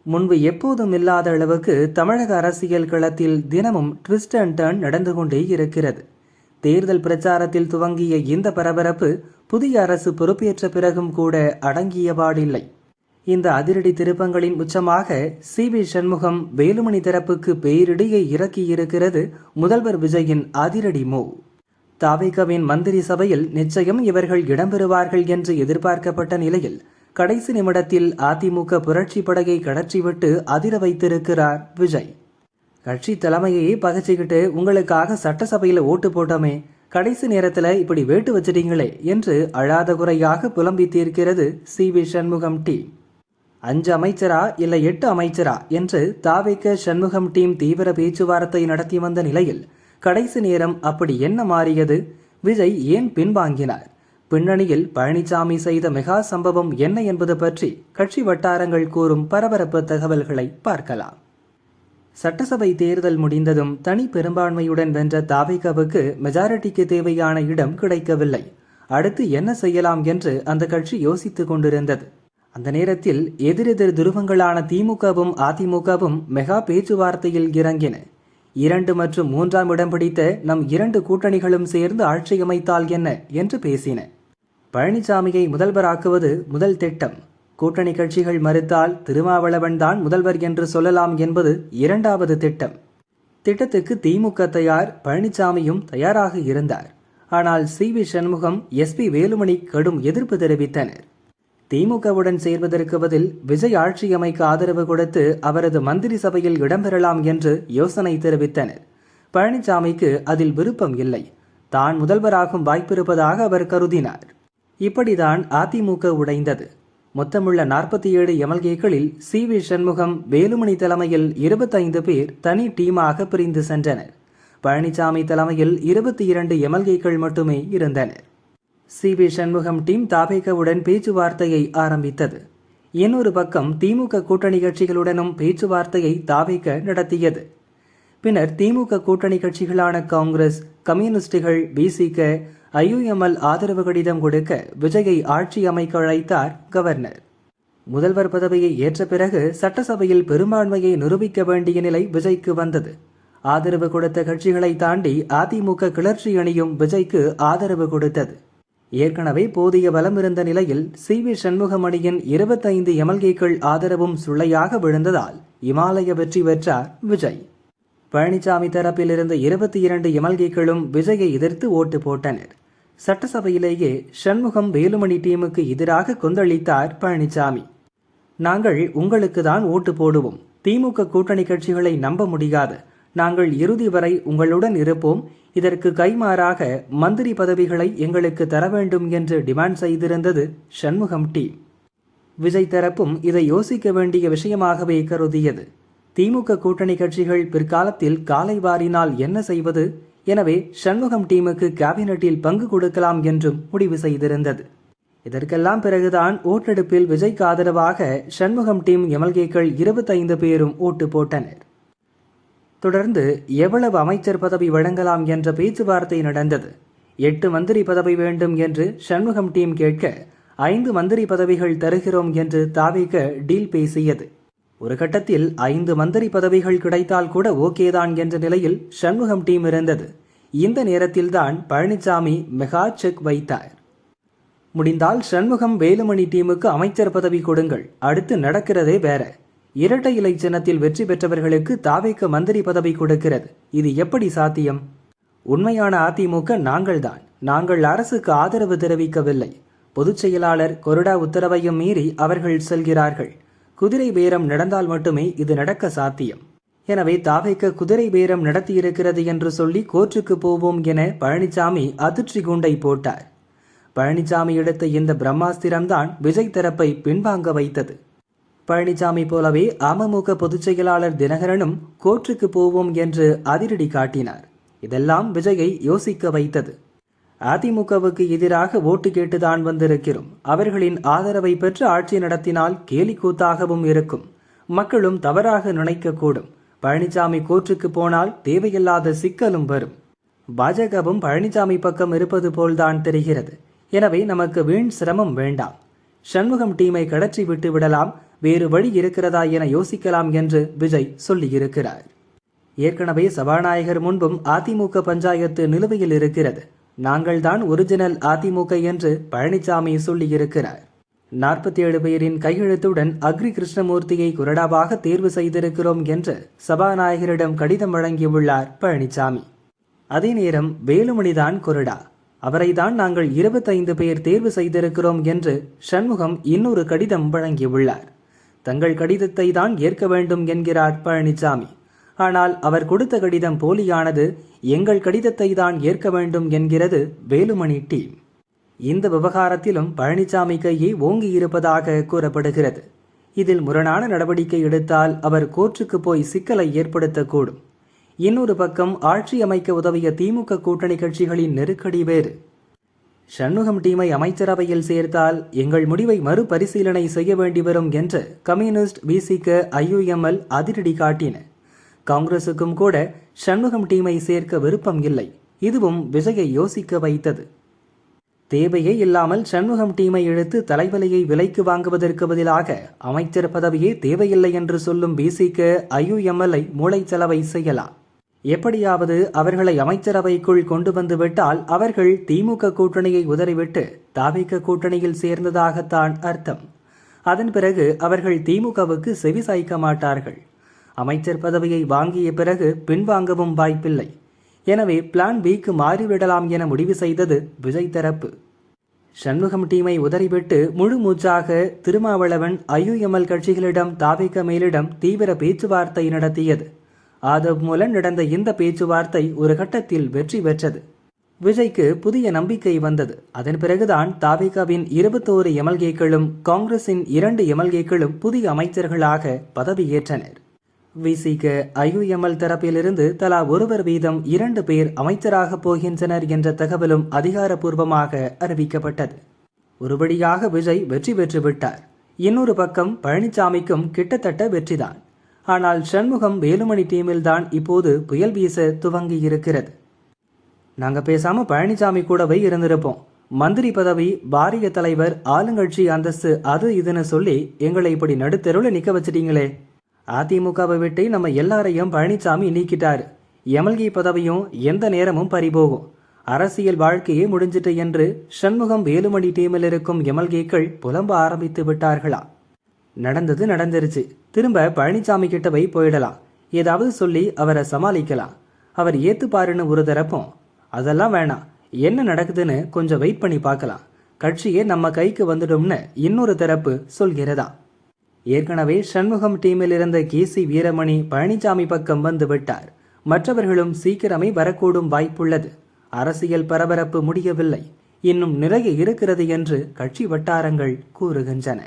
முன்பு எப்போதும் இல்லாத அளவுக்கு தமிழக அரசியல் களத்தில் தினமும் ட்விஸ்ட் அண்ட் டர்ன் நடந்து கொண்டே இருக்கிறது. தேர்தல் பிரச்சாரத்தில் துவங்கிய இந்த பரபரப்பு புதிய அரசு பொறுப்பேற்ற பிறகும் கூட அடங்கியபாடில்லை. இந்த அதிரடி திருப்பங்களின் உச்சமாக சி.வி. சண்முகம் வேலுமணி தரப்புக்கு பேரிடியை இறக்கியிருக்கிறது முதல்வர் விஜயின் அதிரடி மூவ். தாவேகாவின் மந்திரி சபையில் நிச்சயம் இவர்கள் இடம்பெறுவார்கள் என்று எதிர்பார்க்கப்பட்ட நிலையில் கடைசி நிமிடத்தில் அதிமுக புரட்சி படையை கடற்றிவிட்டு அதிர வைத்திருக்கிறார் விஜய். கட்சி தலைமையை பகச்சிக்கிட்டு உங்களுக்காக சட்டசபையில் ஓட்டு போட்டோமே, கடைசி நேரத்தில் இப்படி வேட்டு வச்சிட்டீங்களே என்று அழாத குறையாக புலம்பி தீர்க்கிறது சி.வி. சண்முகம் டீம். 5 அமைச்சரா இல்லை 8 அமைச்சரா என்று தாவேக சண்முகம் டீம் தீவிர பேச்சுவார்த்தை நடத்தி வந்த நிலையில் கடைசி நேரம் அப்படி என்ன மாறியது? விஜய் ஏன் பின்வாங்கினார்? பின்னணியில் பழனிசாமி செய்த மெகா சம்பவம் என்ன என்பது பற்றி கட்சி வட்டாரங்கள் கூறும் பரபரப்பு தகவல்களை பார்க்கலாம். சட்டசபை தேர்தல் முடிந்ததும் தனி பெரும்பான்மையுடன் வென்ற தாவேகாவுக்கு மெஜாரிட்டிக்கு தேவையான இடம் கிடைக்கவில்லை. அடுத்து என்ன செய்யலாம் என்று அந்த கட்சி யோசித்துக் கொண்டிருந்தது. அந்த நேரத்தில் எதிரெதிர் துருவங்களான திமுகவும் அதிமுகவும் மெகா பேச்சுவார்த்தையில் இறங்கின. 2 மற்றும் 3ஆம் இடம் பிடித்த நம் 2 கூட்டணிகளும் சேர்ந்து ஆட்சி அமைத்தால் என்ன என்று பேசின. பழனிசாமியை முதல்வராக்குவது முதல் திட்டம். கூட்டணி கட்சிகள் மறுத்தால் திருமாவளவன் தான் முதல்வர் என்று சொல்லலாம் என்பது 2வது திட்டம். திட்டத்துக்கு திமுக தயார், பழனிசாமியும் தயாராக இருந்தார். ஆனால் சி.வி. சண்முகம், எஸ்.பி. வேலுமணி கடும் எதிர்ப்பு தெரிவித்தனர். திமுகவுடன் சேர்வதற்கு பதில் விஜய் ஆட்சி அமைக்க ஆதரவு கொடுத்து அவரது மந்திரி சபையில் இடம்பெறலாம் என்று யோசனை தெரிவித்தனர். பழனிசாமிக்கு அதில் விருப்பம் இல்லை. தான் முதல்வராகும் வாய்ப்பிருப்பதாக அவர் கருதினார். இப்படிதான் அதிமுக உடைந்தது. மொத்தமுள்ள 47 எம்எல்ஏக்களில் சி.வி. சண்முகம், வேலுமணி தலைமையில் 25 பேர் தனி டீமாக பிரிந்து சென்றனர். பழனிசாமி தலைமையில் 22 எம்எல்ஏக்கள் மட்டுமே இருந்தனர். சி.வி. சண்முகம் டீம் தாவேகாவுடன் பேச்சுவார்த்தையை ஆரம்பித்தது. இன்னொரு பக்கம் திமுக கூட்டணி கட்சிகளுடனும் பேச்சுவார்த்தையை தாவேகா நடத்தியது. பின்னர் திமுக கூட்டணி கட்சிகளான காங்கிரஸ், கம்யூனிஸ்டுகள், விசிக, ஐயுஎம்எல் ஆதரவு கடிதம் கொடுக்க விஜயை ஆட்சி அமைக்க அழைத்தார் கவர்னர். முதல்வர் பதவியை ஏற்ற பிறகு சட்டசபையில் பெரும்பான்மையை நிரூபிக்க வேண்டிய நிலை விஜய்க்கு வந்தது. ஆதரவு கொடுத்த கட்சிகளை தாண்டி அதிமுக கிளர்ச்சி அணியும் விஜய்க்கு ஆதரவு கொடுத்தது. ஏற்கனவே போதிய பலம் இருந்த நிலையில் சி.வி. சண்முகம் அணியின் 25 எம்எல்ஏக்கள் ஆதரவும் சுள்ளையாக விழுந்ததால் இமாலய வெற்றி பெற்றார் விஜய். பழனிசாமி தரப்பிலிருந்த 22 எம்எல்ஏக்களும் விஜயை எதிர்த்து ஓட்டு போட்டனர். சட்டசபையிலேயே சண்முகம், வேலுமணி டீமுக்கு எதிராக கொந்தளித்தார் பழனிசாமி. நாங்கள் உங்களுக்கு தான் ஓட்டு போடுவோம். திமுக கூட்டணி கட்சிகளை நம்ப முடியாது. நாங்கள் இறுதி வரை உங்களுடன் இருப்போம். இதற்கு கைமாறாக மந்திரி பதவிகளை எங்களுக்கு தர வேண்டும் என்று டிமாண்ட் செய்திருந்தது சண்முகம் டீம். விஜய் தரப்பும் இதை யோசிக்க வேண்டிய விஷயமாகவே கருதியது. திமுக கூட்டணி கட்சிகள் பிற்காலத்தில் காலை வாரினால் என்ன செய்வது? எனவே சண்முகம் டீமுக்கு கேபினட்டில் பங்கு கொடுக்கலாம் என்றும் முடிவு செய்திருந்தது. இதற்கெல்லாம் பிறகுதான் ஓட்டெடுப்பில் விஜய்க்கு ஆதரவாக சண்முகம் டீம் எம்எல்ஏக்கள் 25 பேரும் ஓட்டு போட்டனர். தொடர்ந்து எவ்வளவு அமைச்சர் பதவி வழங்கலாம் என்ற பேச்சுவார்த்தை நடந்தது. 8 மந்திரி பதவி வேண்டும் என்று சண்முகம் டீம் கேட்க 5 மந்திரி பதவிகள் தருகிறோம் என்று தாவேகா டீல் பேசியது. ஒரு கட்டத்தில் 5 மந்திரி பதவிகள் கிடைத்தால் கூட ஓகேதான் என்ற நிலையில் சண்முகம் டீம் இருந்தது. இந்த நேரத்தில்தான் பழனிசாமி மெகா செக் வைத்தார். முடிந்தால் சண்முகம், வேலுமணி டீமுக்கு அமைச்சர் பதவி கொடுங்கள், அடுத்து நடக்கிறதே வேற. இரட்டை இலை சின்னத்தில் வெற்றி பெற்றவர்களுக்கு தாவேகா மந்திரி பதவி கொடுக்கிறது. இது எப்படி சாத்தியம்? உண்மையான அதிமுக நாங்கள்தான். நாங்கள் அரசுக்கு ஆதரவு தெரிவிக்கவில்லை. பொதுச் செயலாளர் கொறடா உத்தரவையும் மீறி அவர்கள் செல்கிறார்கள். குதிரை பேரம் நடந்தால் மட்டுமே இது நடக்க சாத்தியம். எனவே தாவேகா குதிரை பேரம் நடத்தியிருக்கிறது என்று சொல்லி கோர்ட்டுக்கு போவோம் என பழனிசாமி அதிர்ச்சி குண்டை போட்டார். பழனிசாமி எடுத்த இந்த பிரம்மாஸ்திரம்தான் விஜய் தரப்பை பின்வாங்க வைத்தது. பழனிசாமி போலவே அமமுக பொதுச் செயலாளர் தினகரனும் கோர்ட்டுக்கு போவோம் என்று அதிரடி காட்டினார். இதெல்லாம் விஜயை யோசிக்க வைத்தது. அதிமுகவுக்கு எதிராக ஓட்டு கேட்டுதான் வந்திருக்கிறோம். அவர்களின் ஆதரவை பெற்று ஆட்சி நடத்தினால் கேலி கூத்தாகவும் இருக்கும். மக்களும் தவறாக நினைக்கக்கூடும். பழனிசாமி கோர்ட்டுக்கு போனால் தேவையில்லாத சிக்கலும் வரும். பாஜகவும் பழனிசாமி பக்கம் இருப்பது போல்தான் தெரிகிறது. எனவே நமக்கு வீண் சிரமம் வேண்டாம். சண்முகம் டீமை கடற்றி விட்டு விடலாம். வேறு வழி இருக்கிறதா என யோசிக்கலாம் என்று விஜய் சொல்லியிருக்கிறார். ஏற்கனவே சபாநாயகர் முன்பும் அதிமுக பஞ்சாயத்து நிலுவையில் இருக்கிறது. நாங்கள்தான் ஒரிஜினல் அதிமுக என்று பழனிசாமி சொல்லியிருக்கிறார். 47 பேரின் கையெழுத்துடன் அக்ரி கிருஷ்ணமூர்த்தியை கொறடாவாக தேர்வு செய்திருக்கிறோம் என்று சபாநாயகரிடம் கடிதம் வழங்கியுள்ளார் பழனிசாமி. அதே நேரம் வேலுமணிதான் கொறடா, அவரைதான் நாங்கள் 25 பேர் தேர்வு செய்திருக்கிறோம் என்று சண்முகம் இன்னொரு கடிதம் வழங்கியுள்ளார். தங்கள் கடிதத்தை தான் ஏற்க வேண்டும் என்கிறார் பழனிசாமி. ஆனால் அவர் கொடுத்த கடிதம் போலியானது, எங்கள் கடிதத்தை தான் ஏற்க வேண்டும் என்கிறது வேலுமணி டீம். இந்த விவகாரத்திலும் பழனிசாமி கையை ஓங்கி இருப்பதாக கூறப்படுகிறது. இதில் முரணான நடவடிக்கை எடுத்தால் அவர் கோர்ட்டுக்கு போய் சிக்கலை ஏற்படுத்தக்கூடும். இன்னொரு பக்கம் ஆட்சி அமைக்க உதவிய திமுக கூட்டணி கட்சிகளின் நெருக்கடி வேறு. சண்முகம் டீமை அமைச்சரவையில் சேர்த்தால் எங்கள் முடிவை மறுபரிசீலனை செய்ய வேண்டி வரும் என்று கம்யூனிஸ்ட், விசிக, IUML அதிரடி காட்டின. காங்கிரசுக்கும் கூட சண்முகம் டீமை சேர்க்க விருப்பம் இல்லை. இதுவும் விஜயை யோசிக்க வைத்தது. தேவையே இல்லாமல் சண்முகம் டீமை இழுத்து தலைவலியை விலைக்கு வாங்குவதற்கு பதிலாக அமைச்சர் பதவியே தேவையில்லை என்று சொல்லும் விசிக, IUML மூளைச்சலவை செய்யலாம். எப்படியாவது அவர்களை அமைச்சரவைக்குள் கொண்டு வந்து விட்டால் அவர்கள் திமுக கூட்டணியை உதறிவிட்டு தாவேக கூட்டணியில் சேர்ந்ததாகத்தான் அர்த்தம். அதன் பிறகு அவர்கள் திமுகவுக்கு செவி சாய்க்க மாட்டார்கள். அமைச்சர் பதவியை வாங்கிய பிறகு பின்வாங்கவும் வாய்ப்பில்லை. எனவே பிளான் பிக்கு மாறிவிடலாம் என முடிவு செய்தது விஜய் தரப்பு. சண்முகம் டீமை உதறிவிட்டு முழு மூச்சாக திருமாவளவன் IUML கட்சிகளிடம் தாவேக மேலிடம் தீவிர பேச்சுவார்த்தை நடத்தியது. ஆதவ் மூலம் நடந்த இந்த பேச்சுவார்த்தை ஒரு கட்டத்தில் வெற்றி பெற்றது. விஜய்க்கு புதிய நம்பிக்கை வந்தது. அதன் பிறகுதான் தாவேகாவின் 21 MLAக்களும் காங்கிரசின் 2 MLAக்களும் புதிய அமைச்சர்களாக பதவியேற்றனர். விசிக, IUML தரப்பிலிருந்து தலா ஒருவர் வீதம் 2 பேர் அமைச்சராக போகின்றனர் என்ற தகவலும் அதிகாரப்பூர்வமாக அறிவிக்கப்பட்டது. ஒருபடியாக விஜய் வெற்றி பெற்றுவிட்டார். இன்னொரு பக்கம் பழனிசாமிக்கும் கிட்டத்தட்ட வெற்றிதான். ஆனால் சண்முகம், வேலுமணி டீமில்தான் இப்போது புயல் வீச துவங்கி இருக்கிறது. நாங்க பேசாம பழனிசாமி கூடவே இருந்திருப்போம். மந்திரி பதவி, வாரிய தலைவர், ஆளுங்கட்சி அந்தஸ்து, அது இதுன்னு சொல்லி எங்களை இப்படி நடுத்தெருவில் நிக்க வச்சிட்டீங்களே. அதிமுகவை விட்டு நம்ம எல்லாரையும் பழனிசாமி நீக்கிட்டாரு. MLA பதவியும் எந்த நேரமும் பறிபோகும். அரசியல் வாழ்க்கையே முடிஞ்சிட்டு என்று சண்முகம், வேலுமணி டீமில் இருக்கும் MLAக்கள் புலம்ப ஆரம்பித்து விட்டார்களா? நடந்தது நடந்துருச்சு. திரும்ப பழனிசாமி கிட்டவை போயிடலாம். ஏதாவது சொல்லி அவரை சமாளிக்கலாம். அவர் ஏத்துப்பாருன்னு ஒரு தரப்பும், அதெல்லாம் வேணாம், என்ன நடக்குதுன்னு கொஞ்சம் வெயிட் பண்ணி பார்க்கலாம், கட்சியே நம்ம கைக்கு வந்துடும்னு இன்னொரு தரப்பு சொல்கிறதா. ஏற்கனவே சண்முகம் டீமில் இருந்த KC வீரமணி பழனிசாமி பக்கம் வந்து விட்டார். மற்றவர்களும் சீக்கிரமே வரக்கூடும் வாய்ப்புள்ளது. அரசியல் பரபரப்பு முடியவில்லை, இன்னும் நிறைய இருக்கிறது என்று கட்சி வட்டாரங்கள் கூறுகின்றன.